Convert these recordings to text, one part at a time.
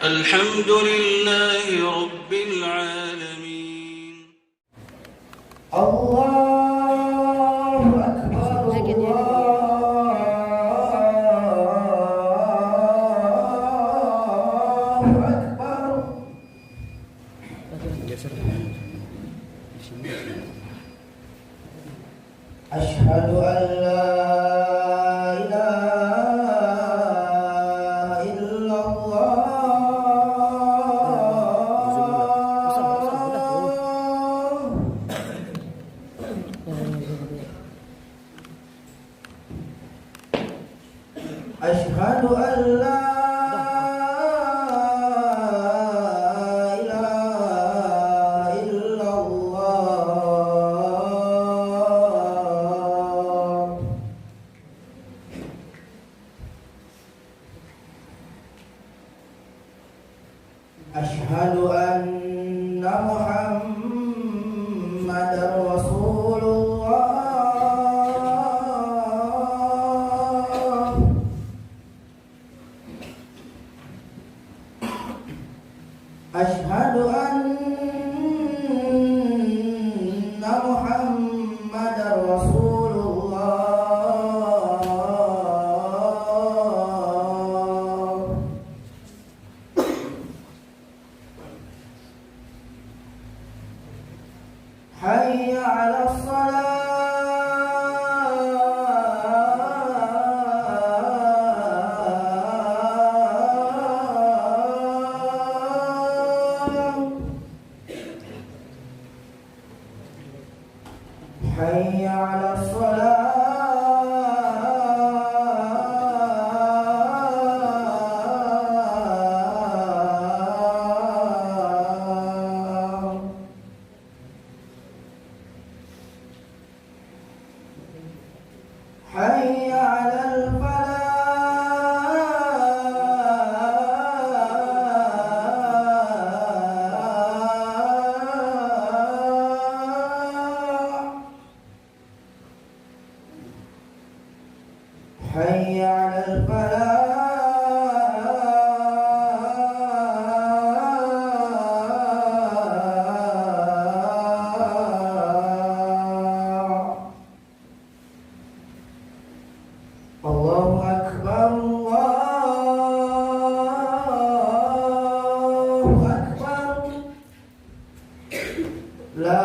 الحمد لله رب العالمين. الله أكبر الله أكبر. أشهد أن لا أشهد أن لا إله إلا الله. أشهد أن محمدًا رسول الله. أشهد أن محمدًا رسول الله. حي على الصلاة. حي على الصلاة. حي على حي على الفلاح. الله أكبر الله أكبر. لا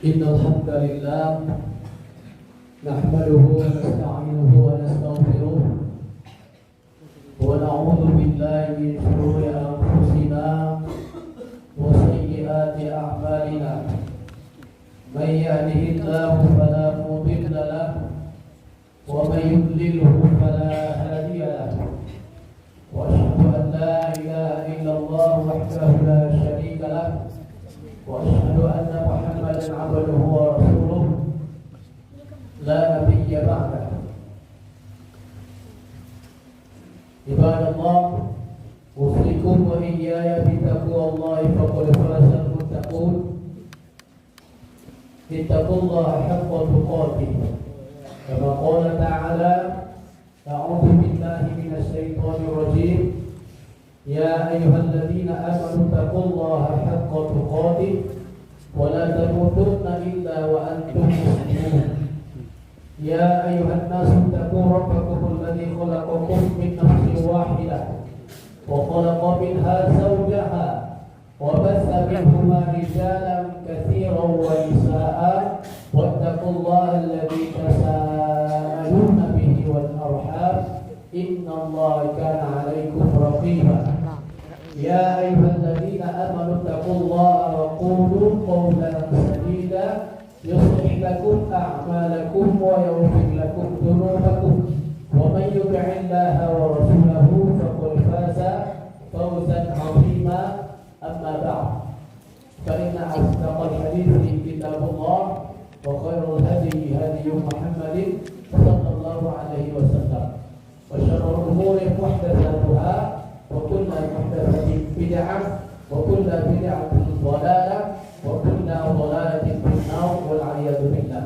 إن الحمد لله نحمده ونستعينه ونستغفره ونعوذ بالله من شرور أنفسنا وسيئات أعمالنا. من يهده الله فلا مضل له ومن يضلله فلا هادي له. وأشهد أن لا إله إلا الله وحده لا شريك له وأشهد أن محمدًا عبده ورسوله لا نبي بعده. عباد الله، أوصيكم وإياي بتقوى الله فقد فاز المتقون. اتقوا الله حق تقاته كما قال تعالى: أعوذ بالله من الشيطان الرجيم. يا أيها الذين آمنوا اتقوا الله حق تقاته ولا تموتن إلا وأنتم مسلمون. يا أيها الناس اتقوا ربكم الذي خلقكم من نفس واحدة وخلق منها زوجها وبث منهما رجالا كثيرا ونساء واتقوا الله الذي تساءلون به والأرحام إن الله كان عليكم رقيبا. يا أيها الذين آمنوا اتقوا الله وقولوا قولا سديدا يصلح لكم أعمالكم ويغفر لكم ذنوبكم الله ورسوله فقد فاز فوزا عظيما. أما بعد فإن أصدق الحديث كتاب الله وخير الهدي هدي محمد صلى الله عليه وسلم وشر الأمور محدثاتها وكل محدثة بدعة وكل بدعة ضلالة وكل ضلالة في النار والعياذ بالله.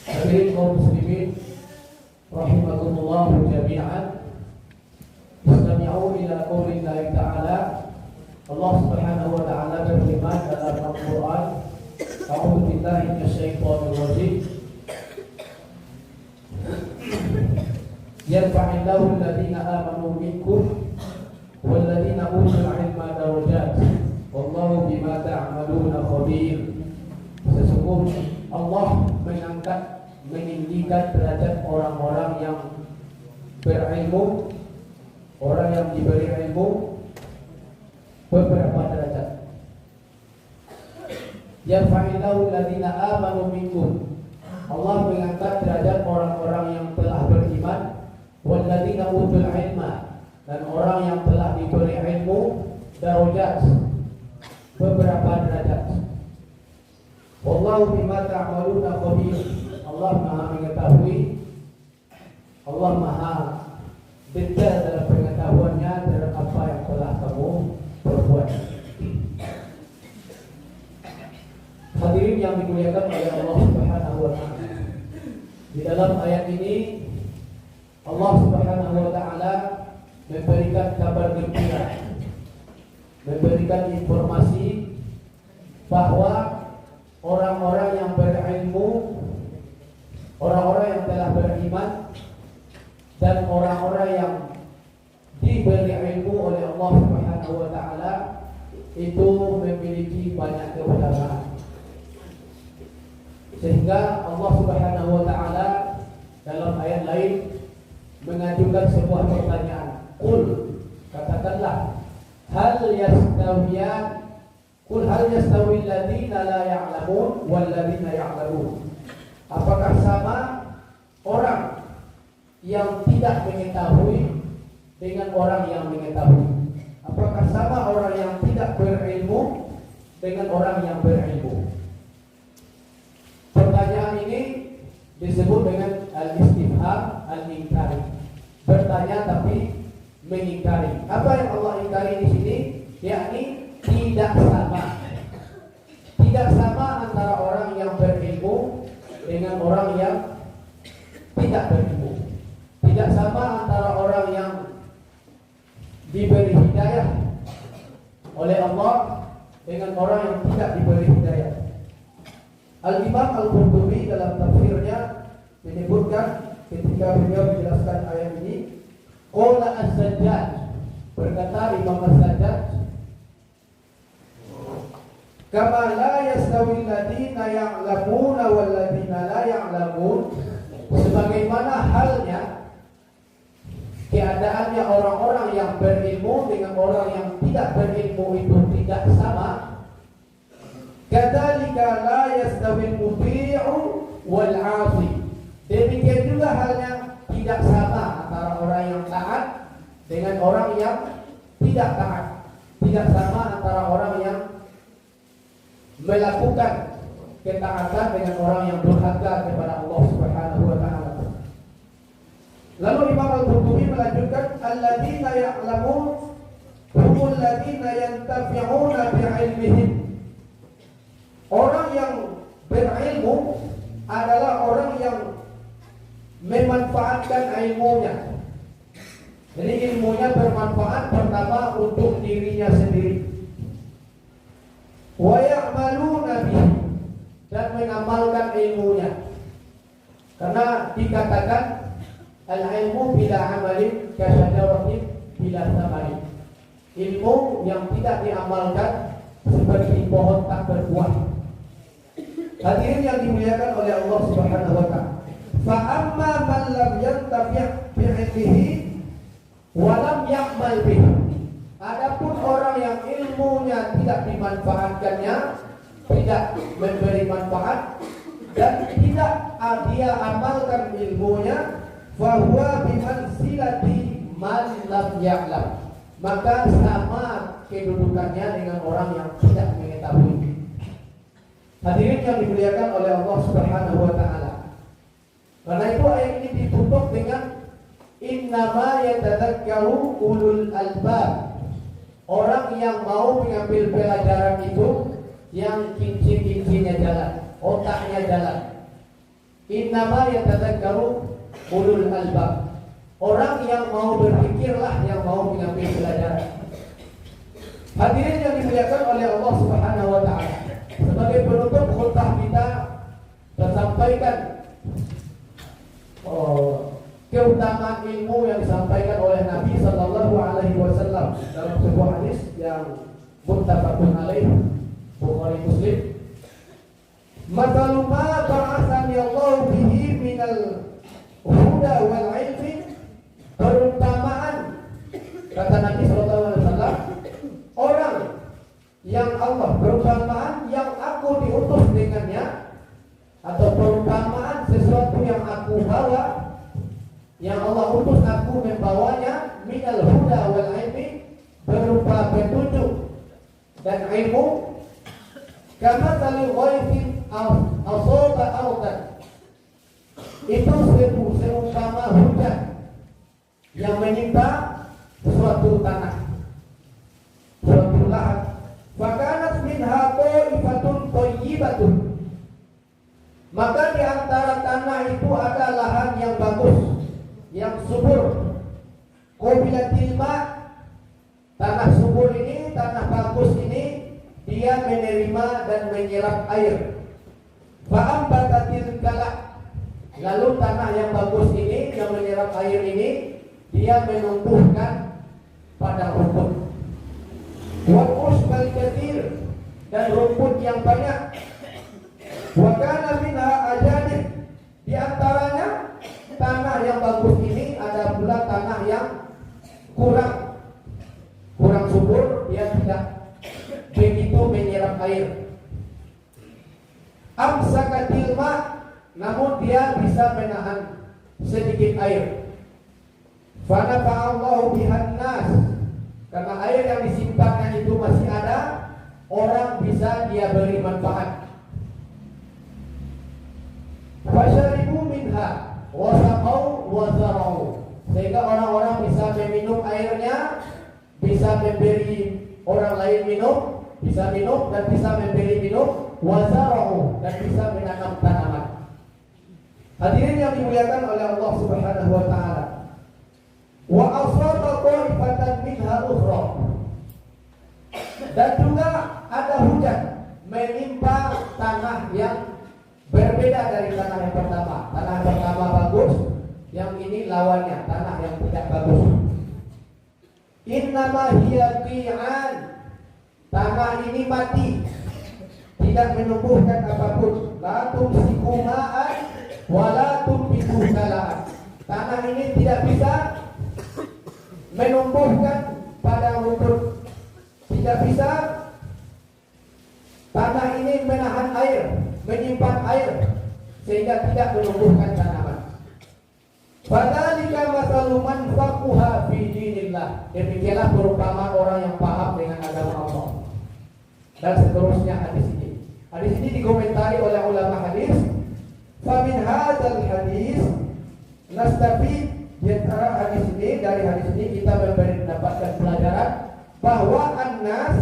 Hadirin kaum muslimin rahimakumullah jami'an. Istami'u ila qaulillahi ta'ala. Allah Subhanahu wa ta'ala berfirman dalam Al-Qur'an, A'udzu billahi minasyaitonir rajim. Yarfa'illahu alladhina amanu minkum walladhina utul 'ilma darajat wallahu bima ta'maluna khabir. Sesungguhnya Allah meninggikan derajat orang-orang yang berilmu, orang yang diberi ilmu beberapa derajat. Yarfa'illahu alladhina amanu minkum. Allah mengangkat derajat orang-orang yang telah beriman, walladzina utul ilma, dan orang yang telah diberi ilmu, darajat, beberapa derajat. Wallahu bima ta'maluna khabir. Allah Maha mengetahui, Allah Maha detail dalam pengetahuannya terhadap apa yang telah kamu perbuat. Hadirin yang dimuliakan oleh Allah Subhanahu wa ta'ala, di dalam ayat ini Allah Subhanahu wa ta'ala memberikan kabar gembira, memberikan informasi bahwa orang-orang yang berilmu, orang-orang yang telah beriman, dan orang-orang yang diberi ilmu oleh Allah Subhanahu wa ta'ala itu memiliki banyak keutamaan. Sehingga Allah Subhanahu wa ta'ala dalam ayat lain mengajukan sebuah pertanyaan. Qul, katakanlah, hal yastawiyan, qul hal yastawi alladziina la ya'lamun wal ladziina ya'lamun. Apakah sama orang yang tidak mengetahui dengan orang yang mengetahui? Apakah sama orang yang tidak berilmu dengan orang yang berilmu? Pertanyaan ini disebut dengan al-istifham al-inkari. Bertanya tapi mengingkari. Apa yang Allah ingkari di sini? Yakni tidak sama. Tidak sama antara orang yang berilmu dengan orang yang tidak berilmu. Tidak sama antara orang yang diberi hidayah oleh Allah dengan orang yang tidak diberi hidayah. Al-Imam Al-Qurtubi dalam tafsirnya menyebutkan ketika beliau menjelaskan ayat ini, qala as-Sajjad, berkata Imam as-Sajjad, kama la yastawi alladziina ya'lamuna wal ladziina la ya'lamun, sebagaimana halnya keadaannya orang-orang yang berilmu dengan orang yang tidak berilmu itu tidak sama. Kadzalika la yastawi al-muti'u wal 'asi, demikian juga halnya tidak sama antara orang yang taat dengan orang yang tidak taat. Tidak sama antara orang yang melakukan ketaatan dengan orang yang durhaka kepada Allah Subhanahu wa ta'ala. Lalu Imam Al-Qurtubi melanjutkan, alladziina ya'lamun humul ladziina yantafi'una bi'ilmihim. Orang yang berilmu adalah orang yang memanfaatkan ilmunya. Jadi ilmunya bermanfaat pertama untuk dirinya sendiri. Wa ya'maluna bihi, dan mengamalkan ilmunya. Karena dikatakan al-ilmu bila amalin kasyajaratin bila thamari. Ilmu yang tidak diamalkan seperti pohon tak berbuah. Hadirin yang dimuliakan oleh Allah Subhanahu wa ta'ala. Fa amma man lam yantafi' bi'ilmihi wa lam ya'mal bihi. Adapun orang yang ilmunya tidak dimanfaatkannya, tidak memberi manfaat, dan tidak dia amalkan ilmunya, fahuwa bimanzilati man lam ya'lam, maka sama kedudukannya dengan orang yang tidak mengetahui. Hadirin yang dimuliakan oleh Allah Subhanahu wa taala. Karena itu ayat ini ditutup dengan innama yatadzakkaru ulul albab. Orang yang mau mengambil pelajaran itu yang kincir-kincirnya jalan, otaknya jalan. Innama yatadzakkaru ulul albab. Orang yang mau berpikirlah yang mau mengambil pelajaran. Hadirin yang dimuliakan oleh Allah Subhanahu wa taala. Sebagai penutup khutbah kita tersampaikan keutamaan ilmu yang disampaikan oleh Nabi sallallahu alaihi wasallam dalam sebuah hadis yang muttafaqun alaih Bukhari Muslim. Mathalu ma ba'atsani Allah bihi minal huda wal ilmi, perumpamaan kata Nabi sallallahu alaihi wasallam, orang yang Allah, perumpamaan yang aku diutus dengannya, atau perumpamaan sesuatu yang aku bawa, yang Allah utus aku membawanya, minal huda wal ilmi, berupa petunjuk dan ilmu, kama talil ghaithin asaba ardan, itu seumpama hujan yang menimpa suatu tanah, suatu lahan. Fakanat minha ta'ifatun thayyibatun, maka di antara tanah itu ada lahan yang bagus, yang subur. Qabilatil ma, tanah subur ini, tanah bagus ini, dia menerima dan menyerap air. Fa'ambatatil kala, lalu tanah yang bagus ini, yang menyerap air ini, dia menumbuhkan padang rumput. Wal usbal katsir, dan rumput yang banyak. Wa kana minha ajanib, di antaranya tanah yang bagus ini ada pula tanah yang kurang subur, dia tidak begitu menyerap air. Amsakatil ma, namun dia bisa menahan sedikit air. Fanafa'allahu bihan nas, karena air yang disimpannya itu masih ada, orang bisa dia beri manfaat. Fasyaribu minha wasaqau wazarau, sehingga orang-orang bisa meminum airnya, bisa memberi orang lain minum, bisa minum dan bisa memberi minum, wazarau, dan bisa menanam tanaman. Hadirin yang dimuliakan oleh Allah Subhanahu wa taala. Wa asaba qa'ifatan minha ukhra, dan juga ada hujan menimpa tanah yang berbeda dari tanah yang pertama. Tanah yang pertama bagus, yang ini lawannya, tanah yang tidak bagus. Innama hiya qi'an, tanah ini mati, tidak menumbuhkan apapun. La tumsiku ma'an wa la tumbitu kalaan, tanah ini tidak bisa menumbuhkan padang rumput, tidak bisa. Tanah ini menahan air, menyimpan air, sehingga tidak menumbuhkan tanaman. Fadzalika mathalu man faqaha fi dinillah, demikianlah perumpamaan orang yang paham dengan agama Allah. Dan seterusnya hadis ini. Hadis ini dikomentari oleh ulama hadis. Fa min hadzal hadis nastafid, di antara hadis ini, dari hadis ini kita mendapatkan pelajaran bahwa an-nas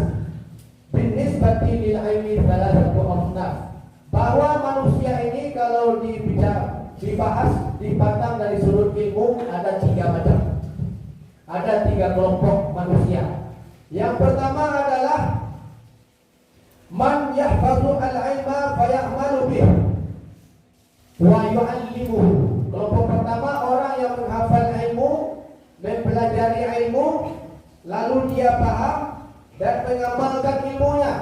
binisbati lil ilmi thalathatu asnaf, bahwa manusia ini kalau dibahas, dipandang dari sudut ilmu, ada 3 macam, ada 3 kelompok manusia. Yang pertama adalah man yahfazu al-ilma fa ya'malu bih wa yu'allimuhu. Kelompok pertama orang yang menghafal ilmu, mempelajari ilmu, lalu dia paham dan mengamalkan ilmunya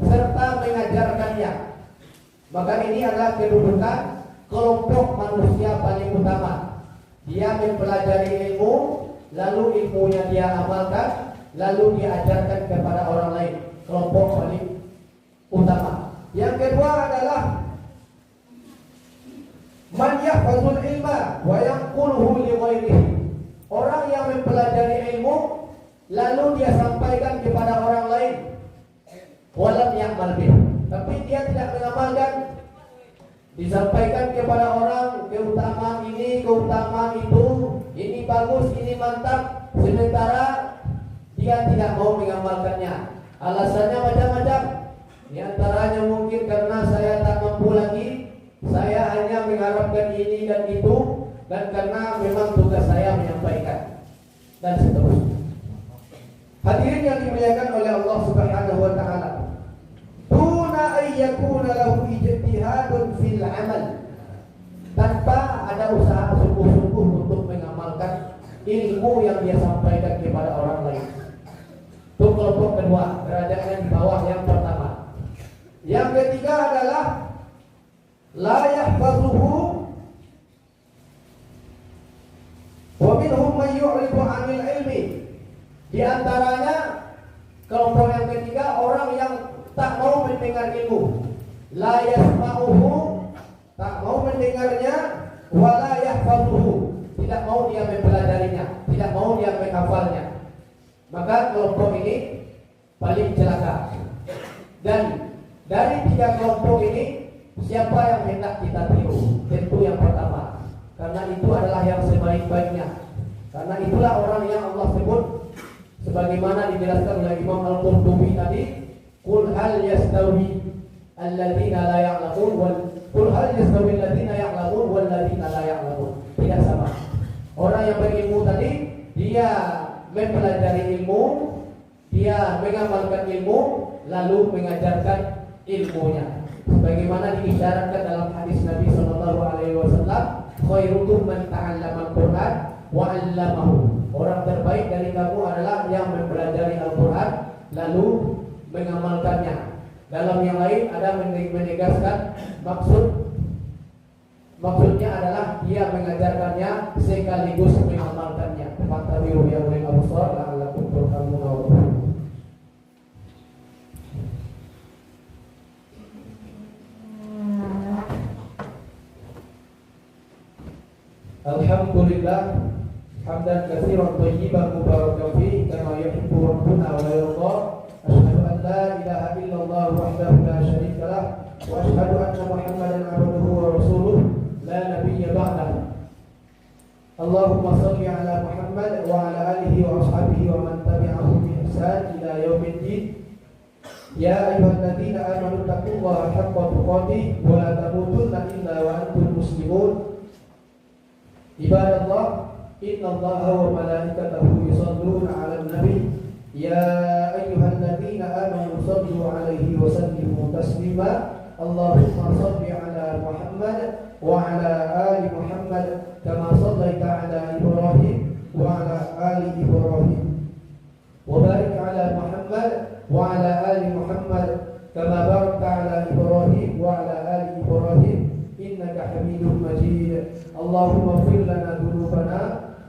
serta mengajarkannya. Maka ini adalah kedudukan kelompok manusia paling utama. Dia mempelajari ilmu, lalu ilmunya dia amalkan, lalu dia ajarkan kepada orang lain. Kelompok paling utama. Yang kedua adalah Man yahfazul ilma wa yanquluhu li ghairihi. Orang yang mempelajari ilmu lalu dia sampaikan kepada orang lain. Walam ya'mal bih. Tapi dia tidak mengamalkan. Disampaikan kepada orang keutamaan ini, keutamaan itu, ini bagus, ini mantap. Sementara dia tidak mau mengamalkannya. Alasannya macam-macam. Di antaranya mungkin karena saya tak mampu lagi, saya hanya mengharapkan ini dan itu, dan karena memang tugas saya menyampaikan, dan seterusnya. Hadirin yang dimuliakan oleh Allah Subhanahu wa taala. Tuna ayyakuna lahu ijtihadun fil amal. Tanpa ada usaha sungguh-sungguh untuk mengamalkan ilmu yang dia sampaikan kepada orang lain. Itu kelompok kedua, derajatnya di bawah yang pertama. Yang ketiga adalah la yahfazuhu wa minhum man yu'ridu 'anil ilmi. Di antaranya kelompok yang ketiga orang yang tak mau mendengar ilmu. La yasma'uhu, tak mau mendengarnya, wa la yahfazuhu, tidak mau dia mempelajarinya, tidak mau dia menghafalnya. Maka kelompok ini paling celaka. Dan dari tiga kelompok ini, siapa yang hendak kita tiru? Tentu yang pertama, karena itu adalah yang sebaik-baiknya. Karena itulah orang yang Allah sebut sebagaimana dijelaskan oleh Imam Al-Qurtubi tadi, qul hal yastawi alladziina la ya'lamun wal qul hal yastawi alladziina ya'lamun wal ladziina la ya'lamun. Tidak sama. Orang yang berilmu tadi, dia mempelajari ilmu, dia mengamalkan ilmu, lalu mengajarkan ilmunya. Sebagaimana diisyaratkan dalam hadis Nabi sallallahu alaihi wasallam, khairukum man ta'allama al-Qur'an wa 'allamahu. Orang terbaik dari kamu adalah yang mempelajari Al-Qur'an lalu mengamalkannya. Dalam yang lain ada menegaskan maksudnya adalah dia mengajarkannya sekaligus mengamalkannya. Fattabi'u ya ulil absar la'allakum turhamuna. Alhamdulillah hamdan katsiran thayyiban mubarakan fihi kama yuhibbu rabbuna wa yarda. Asyhadu an la ilaha illallah wahdahu la syarika lah wa asyhadu anna Muhammadan abduhu wa rasuluh la nabiyya ba'dahu. Allahumma shalli ala Muhammad wa ala alihi wa ashabihi wa man tabi'ahum bi ihsan ila yaumiddin. Ya ayyuhalladzina amanu taqullaha haqqa tuqatih wa la tamutunna illa wa antum muslimun. Ibadallah, innallaha wa malaikatahu yusholluna 'alan nabi. Ya ayyuhalladzina amanu shallu 'alaihi wa sallimu taslima. Allahumma shalli 'ala Muhammad wa 'ala ali Muhammad kama shallaita 'ala Ibrahim wa 'ala ali Ibrahim. Wa barik 'ala Muhammad wa 'ala ali Muhammad kama barakta 'ala Ibrahim wa 'ala ali Ibrahim innaka Hamidum Majid. Allahumma ighfir lana dhunubana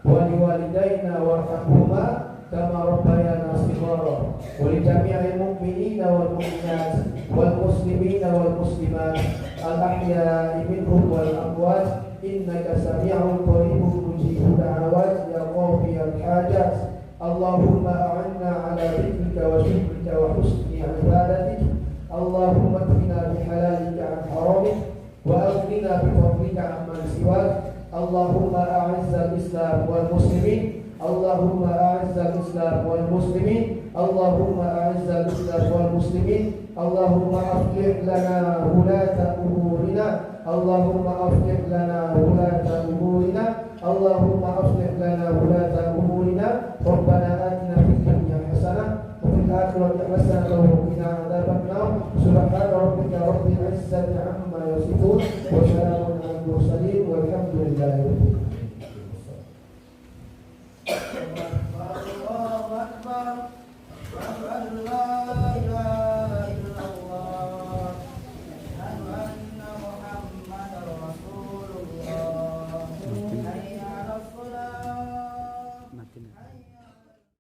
wa liwalidayna warhamhuma kama rabbayana shighara wa li jami'il mu'minina wal mu'minat wal muslimina wal muslimat al ahya'i minhum wal amwat innaka sami'un qaribun mujibud da'awat ya qadiyal hajat. Allahumma a'inna 'ala dhikrika wa syukrika wa husni ibadatik. Allahumma qina bi halalika 'an haramik wa aghnina bi fadlika 'amman siwak. Allahumma a'izza al-islam wal muslimin. Allahumma a'izza al-islam wal muslimin. Allahumma a'izza al-islam wal muslimin. Allahumma aslih lana wulata umurina. Allahumma aslih lana wulata umurina. Allahumma aslih lana wulata umurina. Rabbana atina fid dunya hasanah wa fil akhirati hasanah wa qina adzabannar. Subhana rabbika rabbil izzati amma yasifun.